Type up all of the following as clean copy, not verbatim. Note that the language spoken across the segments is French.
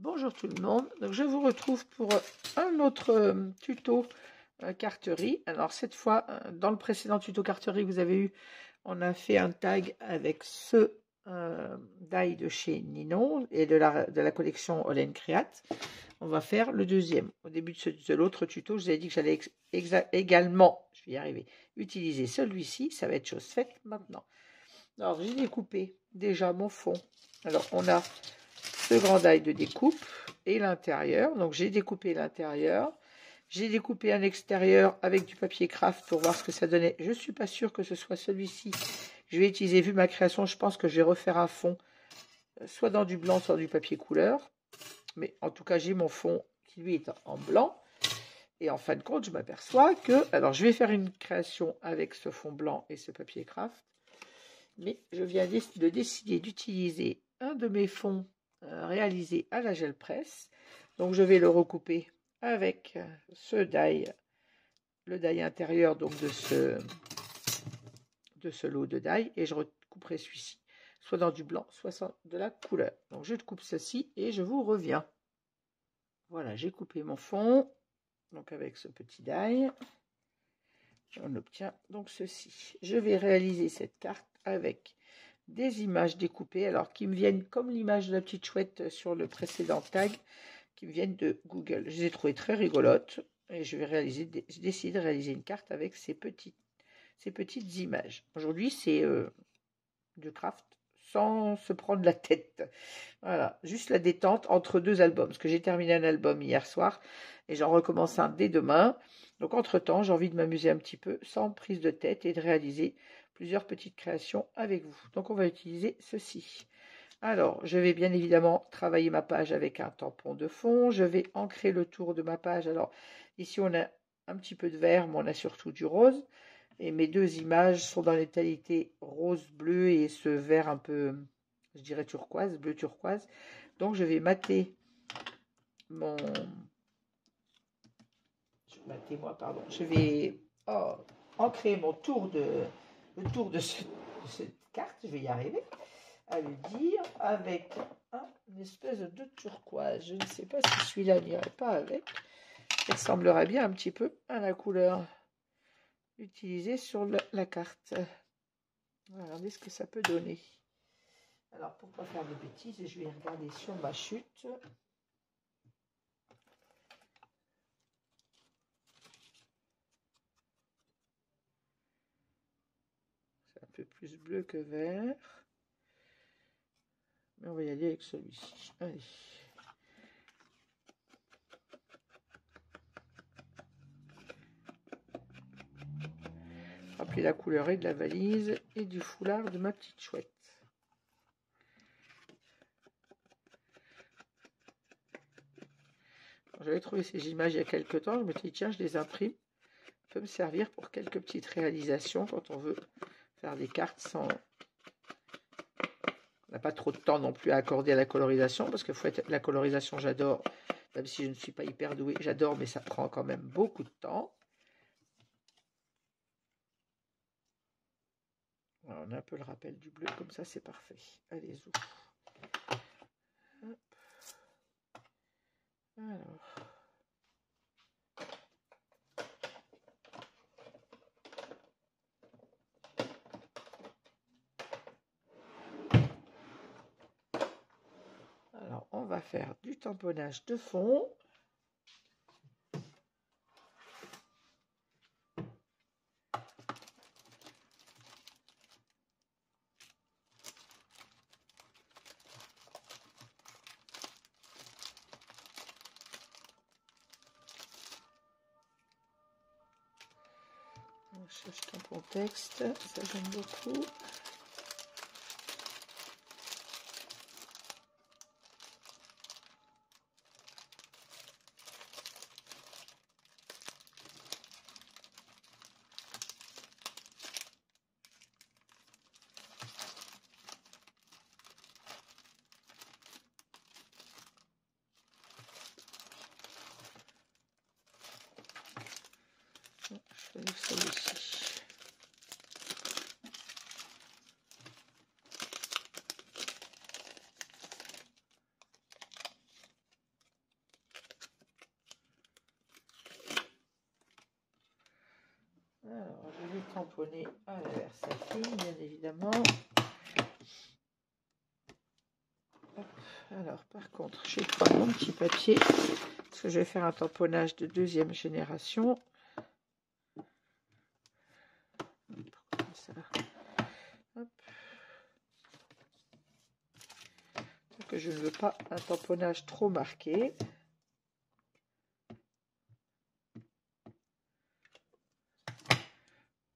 Bonjour tout le monde, donc je vous retrouve pour un autre tuto carterie. Alors cette fois, dans le précédent tuto carterie que vous avez eu, on a fait un tag avec ce die de chez Ninon et de la collection Olen Create. On va faire le deuxième. Au début de l'autre tuto, je vous ai dit que j'allais également, je vais y arriver, utiliser celui-ci. Ça va être chose faite maintenant. Alors j'ai découpé déjà mon fond. Alors on a ce grand die de découpe et l'intérieur. Donc j'ai découpé l'intérieur. J'ai découpé un extérieur avec du papier craft pour voir ce que ça donnait. Je ne suis pas sûre que ce soit celui-ci. Je vais utiliser, vu ma création, je pense que je vais refaire un fond, soit dans du blanc, soit du papier couleur. Mais en tout cas, j'ai mon fond qui lui est en blanc. Et en fin de compte, je m'aperçois que... Alors, je vais faire une création avec ce fond blanc et ce papier craft. Mais je viens de décider d'utiliser un de mes fonds réalisés à la gel presse. Donc, je vais le recouper avec ce die, le die intérieur donc de ce lot de die, et je recouperai celui-ci, soit dans du blanc, soit de la couleur. Donc, je coupe ceci et je vous reviens. Voilà, j'ai coupé mon fond, donc avec ce petit die. On obtient donc ceci. Je vais réaliser cette carte avec des images découpées, alors qui me viennent comme l'image de la petite chouette sur le précédent tag, qui me viennent de Google. Je les ai trouvées très rigolotes et je décide de réaliser une carte avec ces petites images. Aujourd'hui, c'est du craft sans se prendre la tête. Voilà, juste la détente entre deux albums, parce que j'ai terminé un album hier soir et j'en recommence un dès demain. Donc entre-temps, j'ai envie de m'amuser un petit peu sans prise de tête et de réaliser plusieurs petites créations avec vous. Donc on va utiliser ceci. Alors, je vais bien évidemment travailler ma page avec un tampon de fond. Je vais ancrer le tour de ma page. Alors, ici, on a un petit peu de vert, mais on a surtout du rose. Et mes deux images sont dans les tonalités rose-bleu et ce vert un peu, je dirais turquoise, bleu turquoise. Donc, je vais mater mon... Je vais ancrer mon tour le tour de cette carte. Je vais y arriver à le dire avec une espèce de turquoise. Je ne sais pas si celui-là n'irait pas avec. Il ressemblerait bien un petit peu à la couleur utilisée sur la carte. On va regarder ce que ça peut donner. Alors, pour ne pas faire de bêtises, je vais regarder sur ma chute. C'est un peu plus bleu que vert. Mais on va y aller avec celui-ci. Allez. Rappelez la couleur et de la valise et du foulard de ma petite chouette. J'avais trouvé ces images il y a quelques temps. Je me suis dit, tiens, je les imprime. Ça peut me servir pour quelques petites réalisations quand on veut faire des cartes sans... On n'a pas trop de temps non plus à accorder à la colorisation, parce que la colorisation, j'adore, même si je ne suis pas hyper douée, j'adore, mais ça prend quand même beaucoup de temps. Voilà, on a un peu le rappel du bleu, comme ça c'est parfait. Allez, zou. Alors... Alors, on va faire du tamponnage de fond. On cherche tampon texte, ça j'aime beaucoup. Je vais celui-ci. Alors, je vais tamponner à la Versafine, bien évidemment. Hop. Alors, par contre, je vais prendre mon petit papier, parce que je vais faire un tamponnage de 2e génération. Comme ça. Hop. Donc, je ne veux pas un tamponnage trop marqué.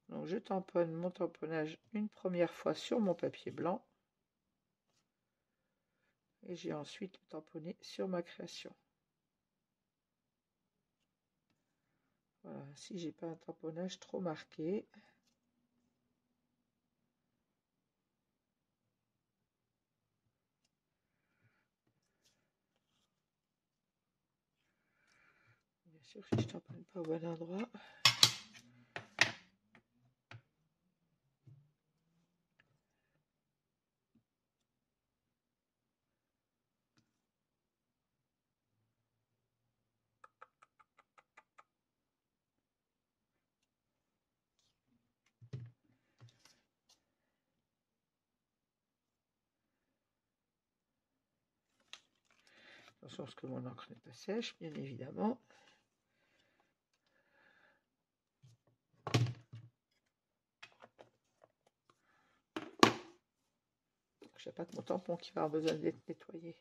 Donc, je tamponne mon tamponnage une première fois sur mon papier blanc. Et j'ai ensuite tamponné sur ma création. Voilà, si j'ai pas un tamponnage trop marqué. Bien sûr, si je tamponne pas au bon endroit. Attention à ce que mon encre n'est pas sèche, bien évidemment. Je n'ai pas que mon tampon qui va avoir besoin d'être nettoyé.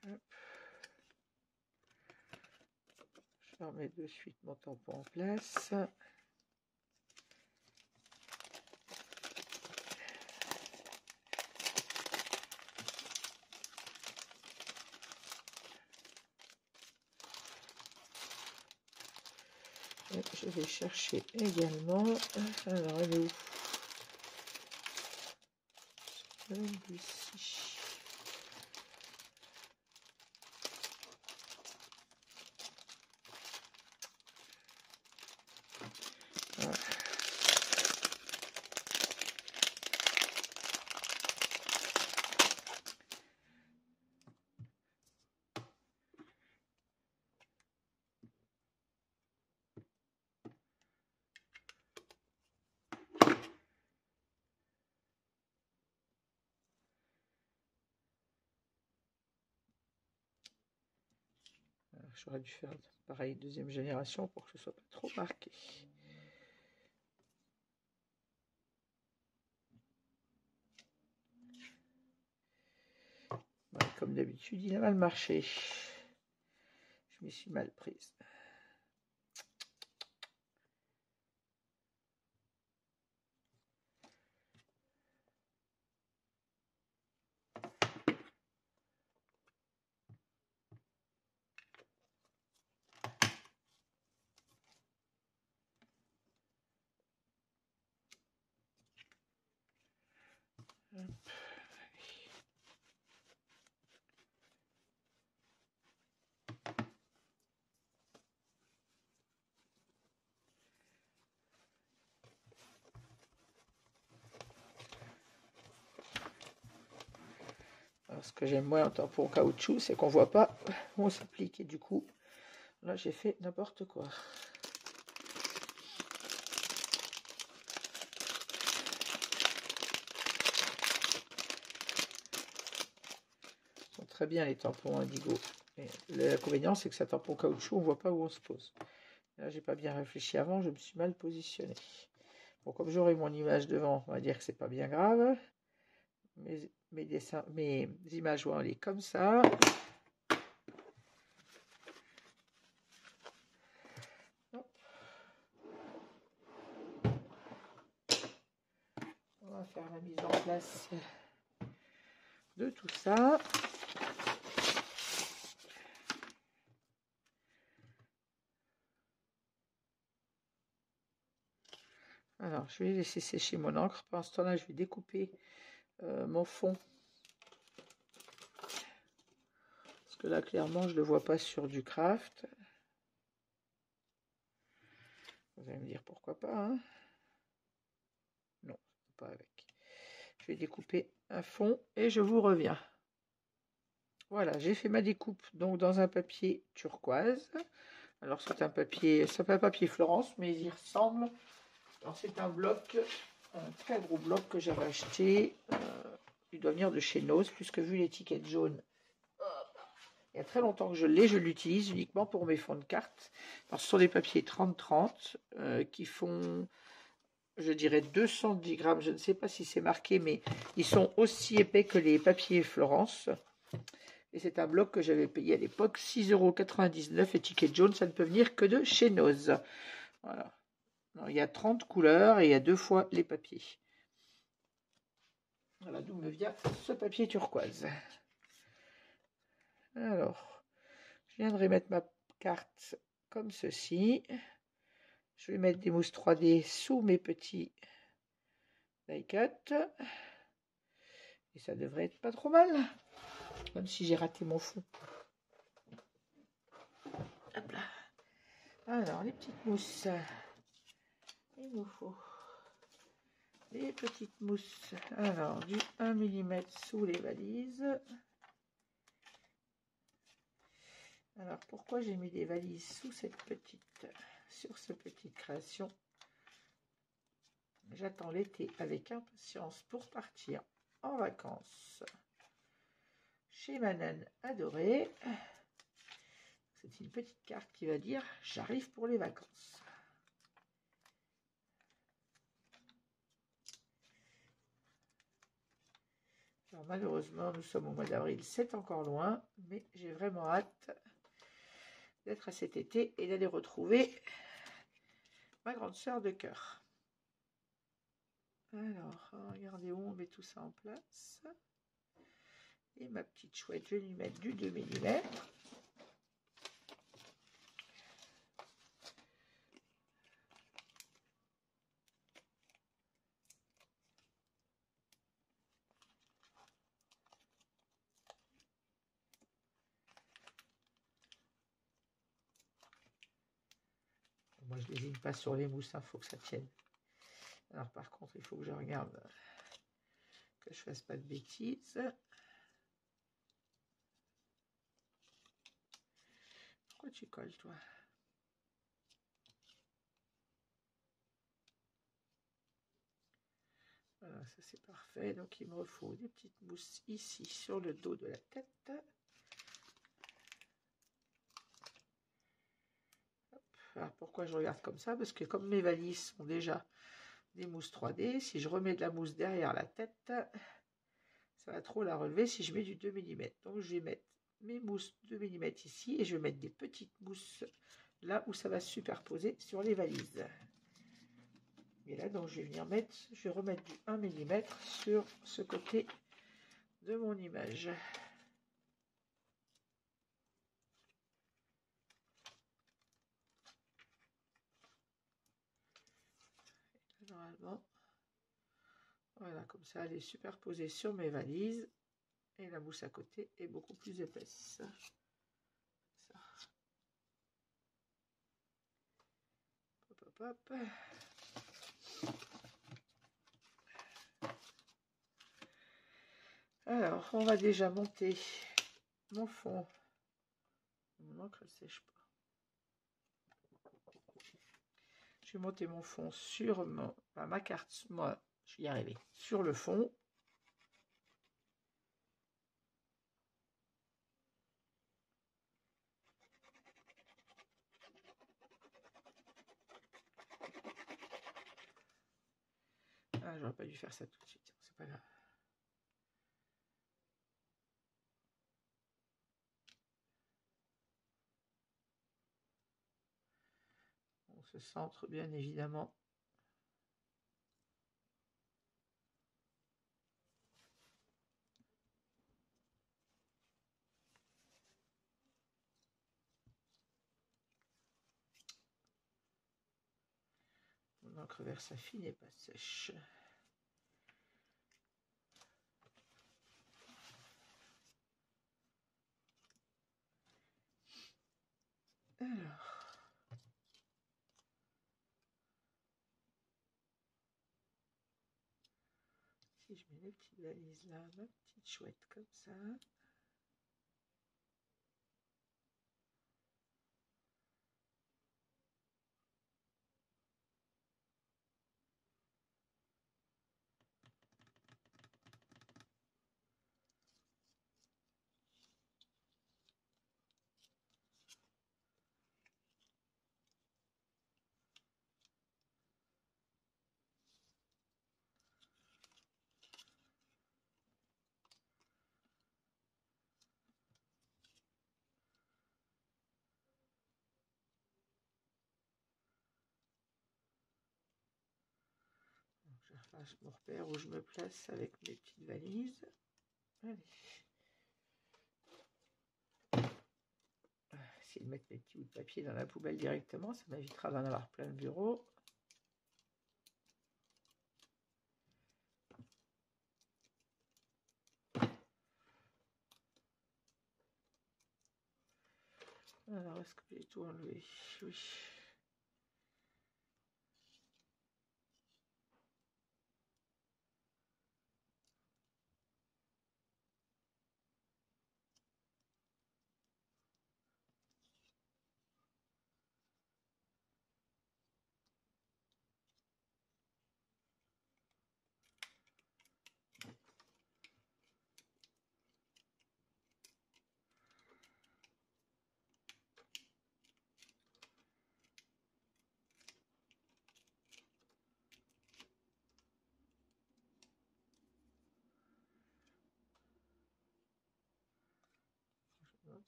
Hop. Je remets de suite mon tampon en place. Et je vais chercher également. Alors, elle est où? Ici. Voilà. J'aurais dû faire pareil 2e génération pour que ce soit pas trop marqué. Ouais, comme d'habitude, il a mal marché. Je m'y suis mal prise. Alors, ce que j'aime moins en tampon en caoutchouc, c'est qu'on voit pas où on s'applique. Et du coup, là, j'ai fait n'importe quoi. Ils sont très bien les tampons indigo. L'inconvénient, c'est que ça tampon caoutchouc, on voit pas où on se pose. Là, j'ai pas bien réfléchi avant, je me suis mal positionné. Bon, comme j'aurai mon image devant, on va dire que c'est pas bien grave. Mes dessins, mes images vont aller comme ça. Hop. On va faire la mise en place de tout ça. Alors, je vais laisser sécher mon encre. Pendant ce temps-là, je vais découper mon fond. Parce que là, clairement, je ne le vois pas sur du craft. Vous allez me dire pourquoi pas, hein? Non, pas avec. Je vais découper un fond et je vous reviens. Voilà, j'ai fait ma découpe donc dans un papier turquoise. Alors c'est un papier, ça s'appelle papier Florence, mais il y ressemble. Alors c'est un bloc, un très gros bloc que j'avais acheté. Il doit venir de chez Nose, puisque vu l'étiquette jaune, il y a très longtemps que je l'ai, je l'utilise uniquement pour mes fonds de cartes. Alors, ce sont des papiers 30-30 qui font, je dirais, 210 grammes. Je ne sais pas si c'est marqué, mais ils sont aussi épais que les papiers Florence. Et c'est un bloc que j'avais payé à l'époque 6,99 €, étiquette jaune, ça ne peut venir que de chez Nose. Voilà. Alors, il y a 30 couleurs et il y a 2 fois les papiers. Voilà d'où me vient ce papier turquoise. Alors, je viendrai mettre ma carte comme ceci. Je vais mettre des mousses 3D sous mes petits die cut. Et ça devrait être pas trop mal. Même si j'ai raté mon fond. Hop là. Alors, les petites mousses. Il nous faut des petites mousses. Alors, du 1 mm sous les valises. Alors, pourquoi j'ai mis des valises sous cette petite, sur cette petite création? J'attends l'été avec impatience pour partir en vacances chez ma naine adorée. C'est une petite carte qui va dire « J'arrive pour les vacances ». Alors malheureusement, nous sommes au mois d'avril, c'est encore loin, mais j'ai vraiment hâte d'être à cet été et d'aller retrouver ma grande sœur de cœur. Alors, regardez où on met tout ça en place. Et ma petite chouette, je vais lui mettre du 2 mm. Moi, je ne lésine pas sur les mousses, il faut que ça tienne. Alors, par contre, il faut que je regarde que je ne fasse pas de bêtises. Pourquoi tu colles, toi? Voilà, ça c'est parfait. Donc, il me faut des petites mousses ici sur le dos de la tête. Hop. Alors, pourquoi je regarde comme ça? Parce que comme mes valises sont déjà des mousses 3D, si je remets de la mousse derrière la tête, ça va trop la relever si je mets du 2 mm. Donc, je vais mettre mes mousses 2 mm ici et je vais mettre des petites mousses là où ça va se superposer sur les valises. Et là, donc, je vais venir mettre, je vais remettre du 1 mm sur ce côté de mon image. Normalement, voilà, comme ça, elle est superposée sur mes valises et la mousse à côté est beaucoup plus épaisse. Ça. Hop, hop, hop. Alors, on va déjà monter mon fond. Mon encre ne sèche pas. Je vais monter mon fond sur ma carte. Moi, je vais y arriver. Sur le fond. Ah, j'aurais pas dû faire ça tout de suite. C'est pas grave. On se centre bien évidemment. l'encre Versafine n'est pas sèche. Alors, si je mets les petites valises là, ma petite chouette comme ça. Je refasse mon repère où je me place avec mes petites valises. Allez. Essayer de mettre mes petits bouts de papier dans la poubelle directement, ça m'évitera d'en avoir plein le bureau. Alors, est-ce que j'ai tout enlevé? Oui.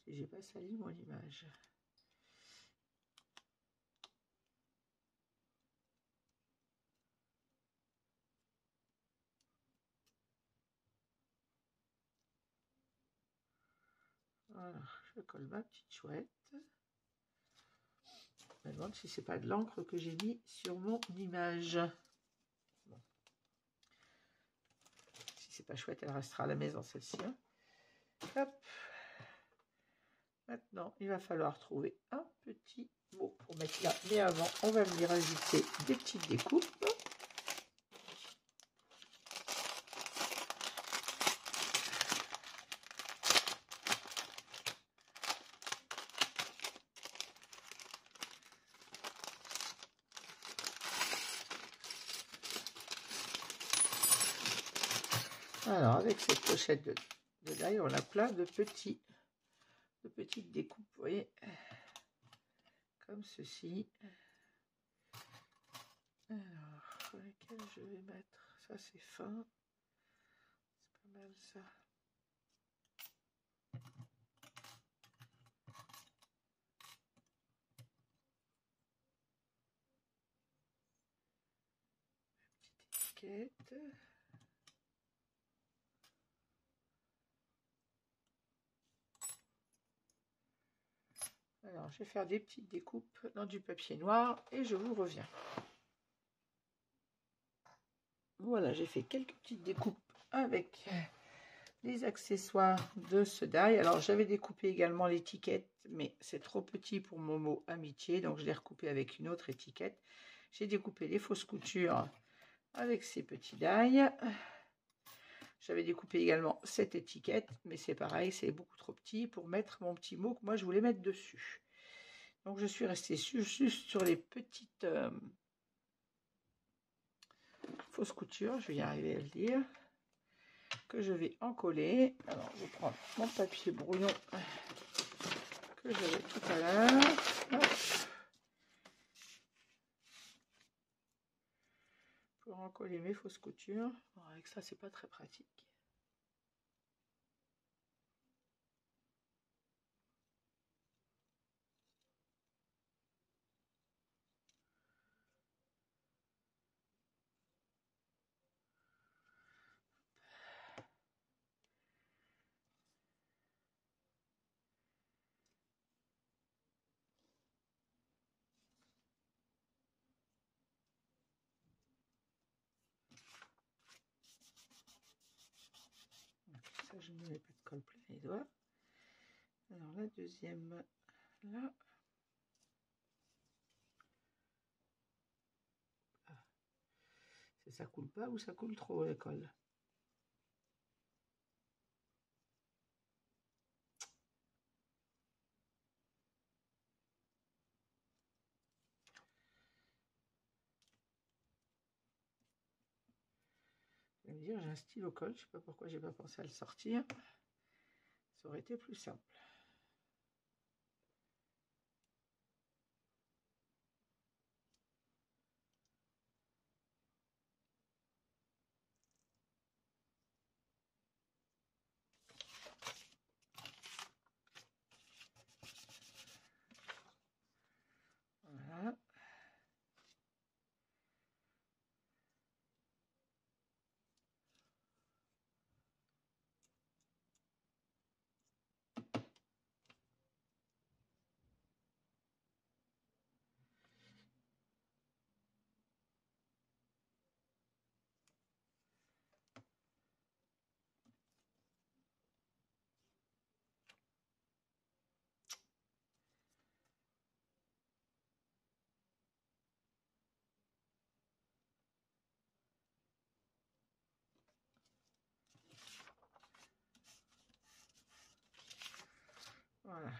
Si j'ai pas sali mon image. Voilà, je colle ma petite chouette. Je me demande si c'est pas de l'encre que j'ai mis sur mon image. Bon. Si c'est pas chouette, elle restera à la maison celle-ci. Hein. Hop. Maintenant, il va falloir trouver un petit mot pour mettre là. Mais avant, on va venir ajouter des petites découpes. Alors, avec cette pochette de die, on a plein de petites découpes, vous voyez, comme ceci. Alors, lesquelles je vais mettre? Ça, c'est fin. C'est pas mal, ça. Petite étiquette. Alors, je vais faire des petites découpes dans du papier noir et je vous reviens. Voilà, j'ai fait quelques petites découpes avec les accessoires de ce die. Alors, j'avais découpé également l'étiquette, mais c'est trop petit pour mon mot amitié, donc je l'ai recoupé avec une autre étiquette. J'ai découpé les fausses coutures avec ces petits die. J'avais découpé également cette étiquette, mais c'est pareil, c'est beaucoup trop petit pour mettre mon petit mot que moi je voulais mettre dessus. Donc je suis restée juste sur les petites fausses coutures, je vais y arriver à le dire, que je vais encoller. Alors je vais prendre mon papier brouillon que j'avais tout à l'heure. Pour encoller mes fausses coutures. Bon, avec ça, c'est pas très pratique. ne met pas de colle plein les doigts. Alors la deuxième, là. Ah. Ça coule pas ou ça coule trop la colle? Vous allez me dire, j'ai un stylo colle, je sais pas pourquoi j'ai pas pensé à le sortir. Ça aurait été plus simple. Voilà. Voilà.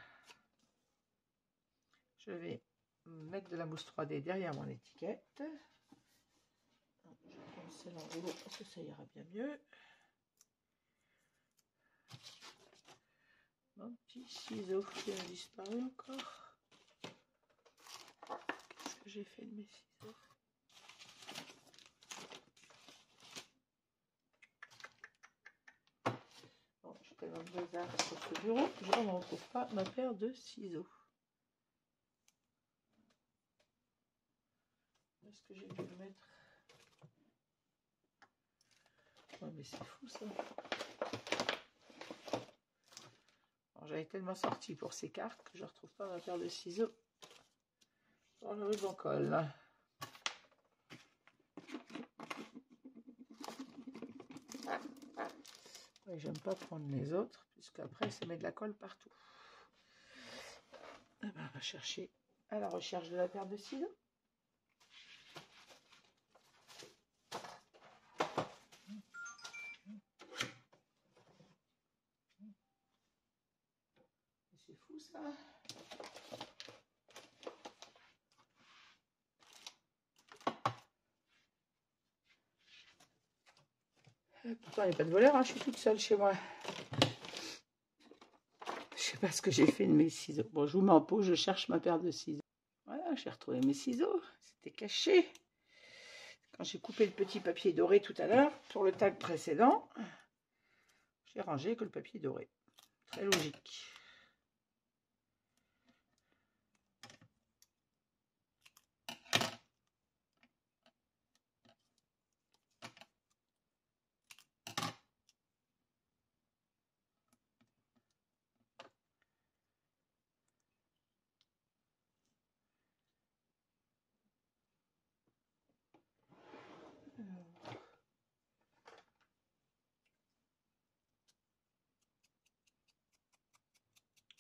Je vais mettre de la mousse 3D derrière mon étiquette. Je vais prendre celle en rouleau parce que ça ira bien mieux. Mon petit ciseau qui a disparu encore. Qu'est-ce que j'ai fait de mes ciseaux? Bon, je suis tellement bazar sur ce bureau que je ne retrouve pas ma paire de ciseaux. Est-ce que j'ai dû le mettre? Ouais, mais c'est fou ça. J'avais tellement sorti pour ces cartes que je ne retrouve pas ma paire de ciseaux dans le ruban colle. Ouais, j'aime pas prendre les autres puisqu'après ça met de la colle partout. Et ben, on va chercher à la recherche de la paire de ciseaux. C'est fou ça. Pourtant, il n'y a pas de voleur, hein, je suis toute seule chez moi. Je sais pas ce que j'ai fait de mes ciseaux. Bon, je vous mets en pause, je cherche ma paire de ciseaux. Voilà, j'ai retrouvé mes ciseaux. C'était caché. Quand j'ai coupé le petit papier doré tout à l'heure, pour le tag précédent, j'ai rangé que le papier doré. Très logique.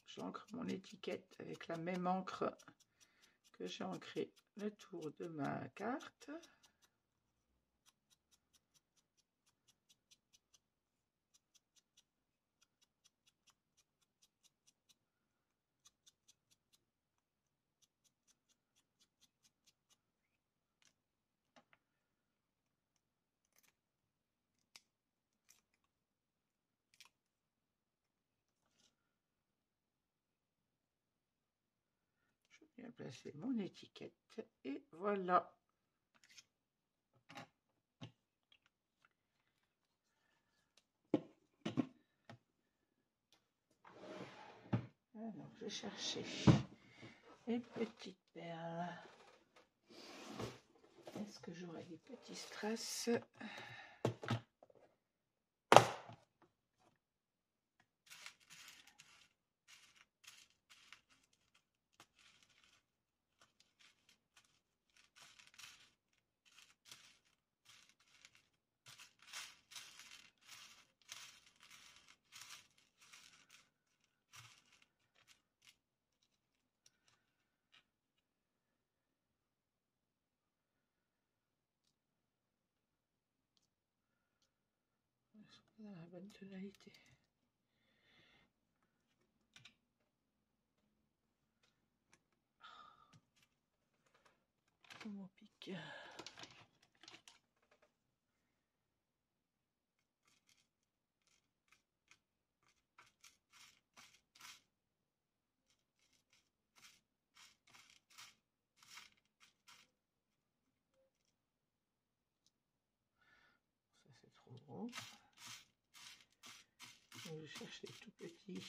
J'encre mon étiquette avec la même encre que j'ai ancré le tour de ma carte. Je viens placer mon étiquette et voilà. Alors, je cherchais les petites perles. Est-ce que j'aurai des petits strass? sont pas dans la bonne tonalité. Mon pic. Ça c'est trop gros. Donc, je cherche les tout petits.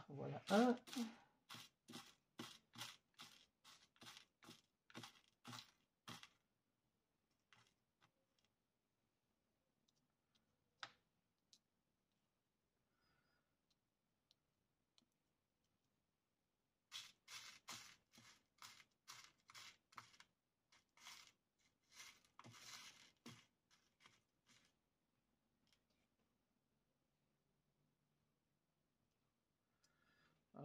Voilà un.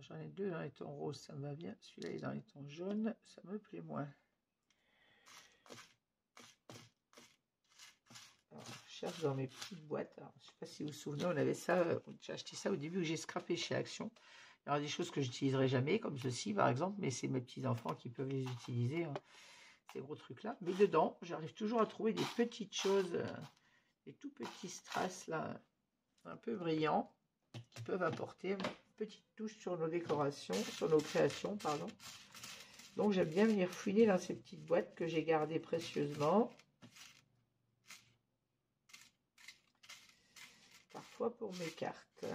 J'en ai deux dans les tons roses, ça me va bien. Celui-là est dans les tons jaunes, ça me plaît moins. Alors, je cherche dans mes petites boîtes. Alors, je ne sais pas si vous vous souvenez, on avait ça, j'ai acheté ça au début où j'ai scrappé chez Action. Il y aura des choses que je n'utiliserai jamais, comme ceci par exemple, mais c'est mes petits-enfants qui peuvent les utiliser, hein, ces gros trucs-là. Mais dedans, j'arrive toujours à trouver des petites choses, des tout petits strass là, un peu brillants, qui peuvent apporter une petite touche sur nos décorations, sur nos créations, pardon. Donc j'aime bien venir fouiner dans ces petites boîtes que j'ai gardées précieusement. Parfois pour mes cartes.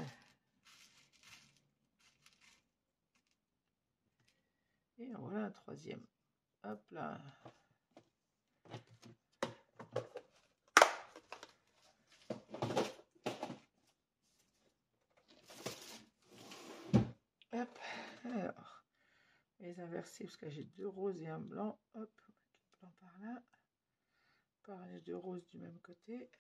Et en voilà un troisième. Hop là. Hop. Alors, les inverser parce que j'ai deux roses et un blanc. Hop, le blanc par là. Pareil, deux roses du même côté.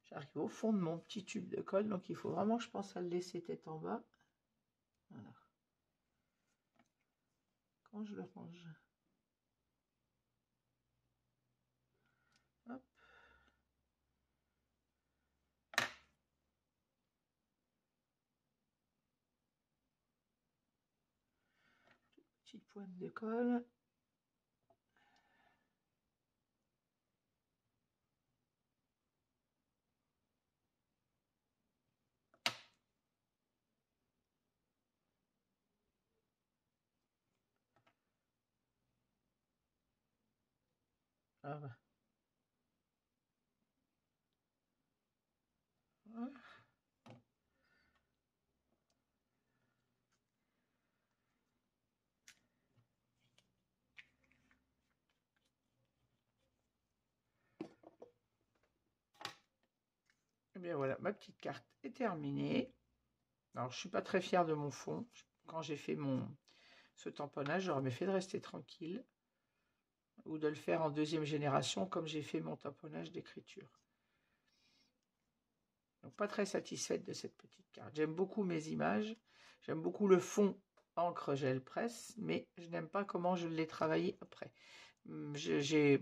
J'arrive au fond de mon petit tube de colle, donc il faut vraiment, je pense, à le laisser tête en bas. Voilà. Quand je le range. Hop. Petite pointe de colle. Ah bah. Voilà. Et bien voilà, ma petite carte est terminée. Alors je suis pas très fière de mon fond. Quand j'ai fait ce tamponnage, j'aurais mieux fait de rester tranquille ou de le faire en deuxième génération comme j'ai fait mon tamponnage d'écriture. Donc pas très satisfaite de cette petite carte. J'aime beaucoup mes images, j'aime beaucoup le fond encre gel presse, mais je n'aime pas comment je l'ai travaillé après. Je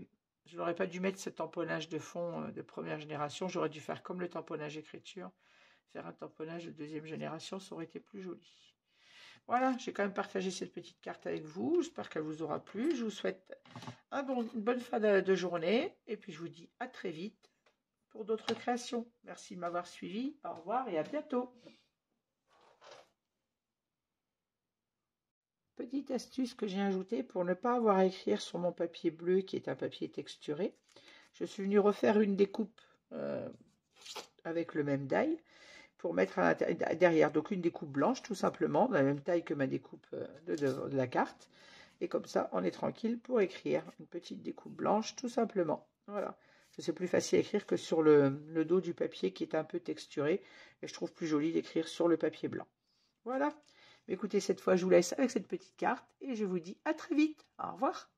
n'aurais pas dû mettre ce tamponnage de fond de première génération, j'aurais dû faire comme le tamponnage écriture, faire un tamponnage de deuxième génération, ça aurait été plus joli. Voilà, j'ai quand même partagé cette petite carte avec vous, j'espère qu'elle vous aura plu, je vous souhaite une bonne fin de journée, et puis je vous dis à très vite pour d'autres créations. Merci de m'avoir suivi, au revoir et à bientôt. petite astuce que j'ai ajoutée pour ne pas avoir à écrire sur mon papier bleu qui est un papier texturé. Je suis venue refaire une découpe avec le même die pour mettre à derrière. Donc une découpe blanche tout simplement, de la même taille que ma découpe de la carte. Et comme ça, on est tranquille pour écrire. Une petite découpe blanche tout simplement. Voilà. C'est plus facile à écrire que sur le dos du papier qui est un peu texturé. Et je trouve plus joli d'écrire sur le papier blanc. Voilà. Écoutez, cette fois, je vous laisse avec cette petite carte et je vous dis à très vite. Au revoir.